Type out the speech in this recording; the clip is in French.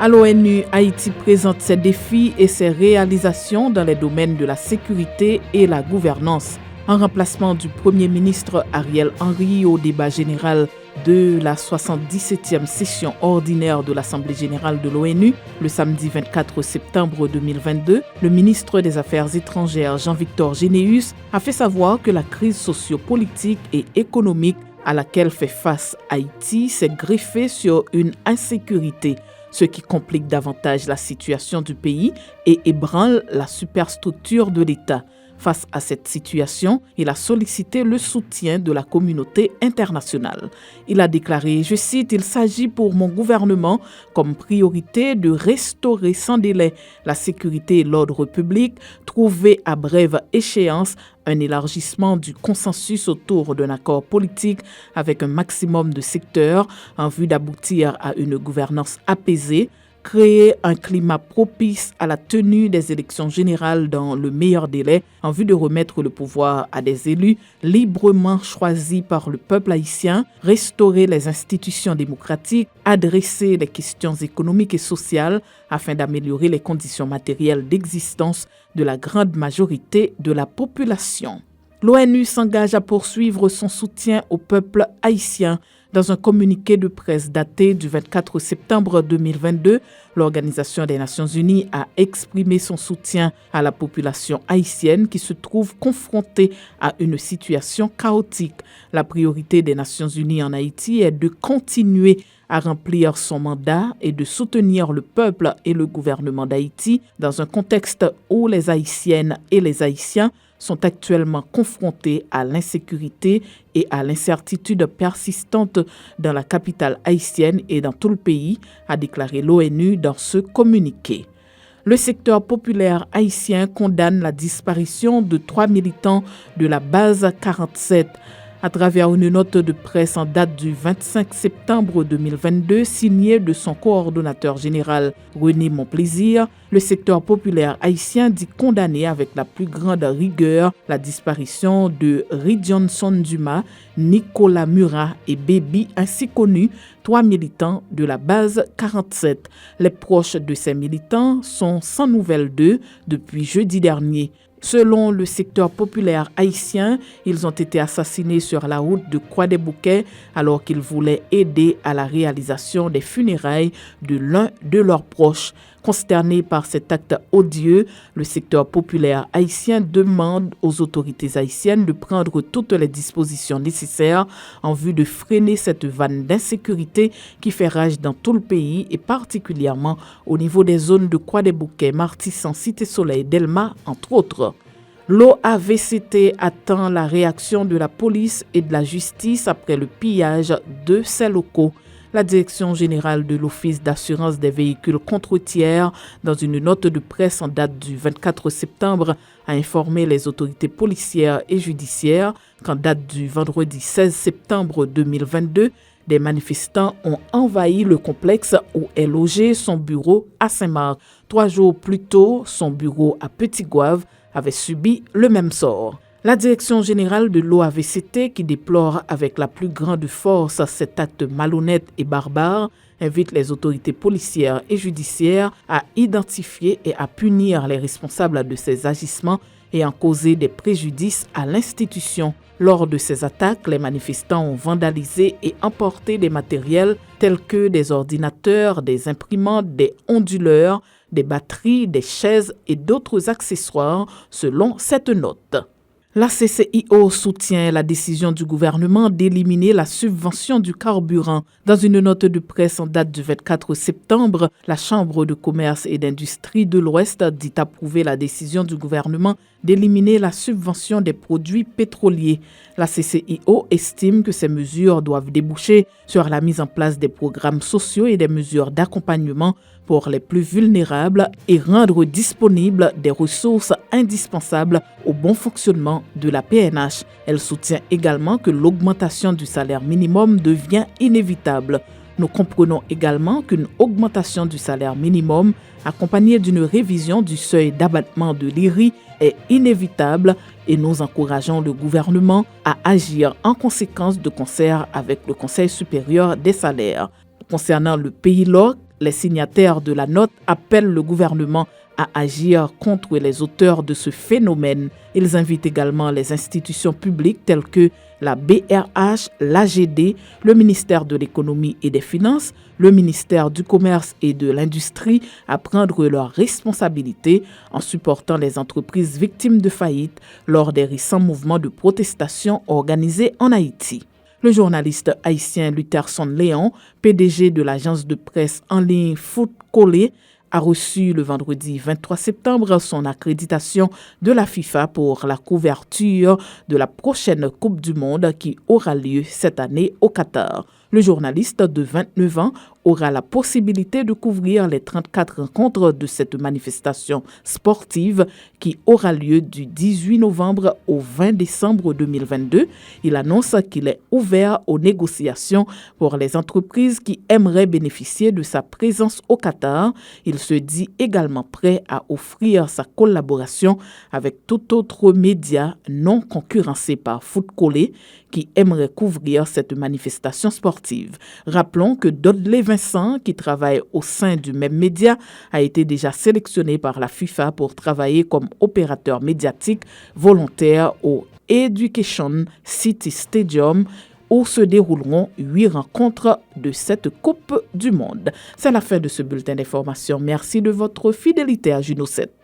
À l'ONU, Haïti présente ses défis et ses réalisations dans les domaines de la sécurité et la gouvernance. En remplacement du Premier ministre Ariel Henry au débat général de la 77e session ordinaire de l'Assemblée générale de l'ONU, le samedi 24 septembre 2022, le ministre des Affaires étrangères Jean-Victor Généus a fait savoir que la crise sociopolitique et économique à laquelle fait face Haïti s'est greffée sur une insécurité, ce qui complique davantage la situation du pays et ébranle la superstructure de l'État. Face à cette situation, il a sollicité le soutien de la communauté internationale. Il a déclaré, je cite, « Il s'agit pour mon gouvernement comme priorité de restaurer sans délai la sécurité et l'ordre public, trouver à brève échéance un élargissement du consensus autour d'un accord politique avec un maximum de secteurs en vue d'aboutir à une gouvernance apaisée, créer un climat propice à la tenue des élections générales dans le meilleur délai en vue de remettre le pouvoir à des élus librement choisis par le peuple haïtien, restaurer les institutions démocratiques, adresser les questions économiques et sociales afin d'améliorer les conditions matérielles d'existence de la grande majorité de la population. L'ONU s'engage à poursuivre son soutien au peuple haïtien. Dans un communiqué de presse daté du 24 septembre 2022, l'Organisation des Nations Unies a exprimé son soutien à la population haïtienne qui se trouve confrontée à une situation chaotique. La priorité des Nations Unies en Haïti est de continuer à remplir son mandat et de soutenir le peuple et le gouvernement d'Haïti dans un contexte où les Haïtiennes et les Haïtiens sont actuellement confrontés à l'insécurité et à l'incertitude persistante dans la capitale haïtienne et dans tout le pays, a déclaré l'ONU dans ce communiqué. Le secteur populaire haïtien condamne la disparition de 3 militants de la base 47. À travers une note de presse en date du 25 septembre 2022 signée de son coordonnateur général René Monplaisir, le secteur populaire haïtien dit condamner avec la plus grande rigueur la disparition de Ridjonson Dumas, Nicolas Murat et Baby ainsi connus, 3 militants de la base 47. Les proches de ces militants sont sans nouvelles d'eux depuis jeudi dernier. Selon le secteur populaire haïtien, ils ont été assassinés sur la route de Croix-des-Bouquets alors qu'ils voulaient aider à la réalisation des funérailles de l'un de leurs proches. Consterné par cet acte odieux, le secteur populaire haïtien demande aux autorités haïtiennes de prendre toutes les dispositions nécessaires en vue de freiner cette vague d'insécurité qui fait rage dans tout le pays et particulièrement au niveau des zones de Croix-des-Bouquets, Martissan, Cité-Soleil, Delma, entre autres. L'OAVCT attend la réaction de la police et de la justice après le pillage de ses locaux. La Direction générale de l'Office d'assurance des véhicules contre-routières, dans une note de presse en date du 24 septembre, a informé les autorités policières et judiciaires qu'en date du vendredi 16 septembre 2022, des manifestants ont envahi le complexe où est logé son bureau à Saint-Marc. 3 jours plus tôt, son bureau à Petit-Goâve avait subi le même sort. La Direction générale de l'OAVCT, qui déplore avec la plus grande force cet acte malhonnête et barbare, invite les autorités policières et judiciaires à identifier et à punir les responsables de ces agissements ayant causé des préjudices à l'institution. Lors de ces attaques, les manifestants ont vandalisé et emporté des matériels tels que des ordinateurs, des imprimantes, des onduleurs, des batteries, des chaises et d'autres accessoires, selon cette note. La CCIO soutient la décision du gouvernement d'éliminer la subvention du carburant. Dans une note de presse en date du 24 septembre, la Chambre de commerce et d'industrie de l'Ouest dit approuver la décision du gouvernement d'éliminer la subvention des produits pétroliers. La CCIO estime que ces mesures doivent déboucher sur la mise en place des programmes sociaux et des mesures d'accompagnement pour les plus vulnérables et rendre disponibles des ressources indispensables au bon fonctionnement de la PNH. Elle soutient également que l'augmentation du salaire minimum devient inévitable. Nous comprenons également qu'une augmentation du salaire minimum accompagnée d'une révision du seuil d'abattement de l'IRI est inévitable et nous encourageons le gouvernement à agir en conséquence de concert avec le Conseil supérieur des salaires. Concernant le pays LOC, Les signataires de la note appellent le gouvernement à agir contre les auteurs de ce phénomène. Ils invitent également les institutions publiques telles que la BRH, l'AGD, le ministère de l'Économie et des Finances, le ministère du Commerce et de l'Industrie à prendre leurs responsabilités en supportant les entreprises victimes de faillite lors des récents mouvements de protestation organisés en Haïti. Le journaliste haïtien Lutherson Léon, PDG de l'agence de presse en ligne Foot Collé, a reçu le vendredi 23 septembre son accréditation de la FIFA pour la couverture de la prochaine Coupe du Monde qui aura lieu cette année au Qatar. Le journaliste de 29 ans aura la possibilité de couvrir les 34 rencontres de cette manifestation sportive qui aura lieu du 18 novembre au 20 décembre 2022. Il annonce qu'il est ouvert aux négociations pour les entreprises qui aimeraient bénéficier de sa présence au Qatar. Il se dit également prêt à offrir sa collaboration avec tout autre média non concurrencé par Foot Collé qui aimerait couvrir cette manifestation sportive. Rappelons que Dudley Vincent, qui travaille au sein du même média, a été déjà sélectionné par la FIFA pour travailler comme opérateur médiatique volontaire au Education City Stadium où se dérouleront 8 rencontres de cette Coupe du Monde. C'est la fin de ce bulletin d'information. Merci de votre fidélité à Juno 7.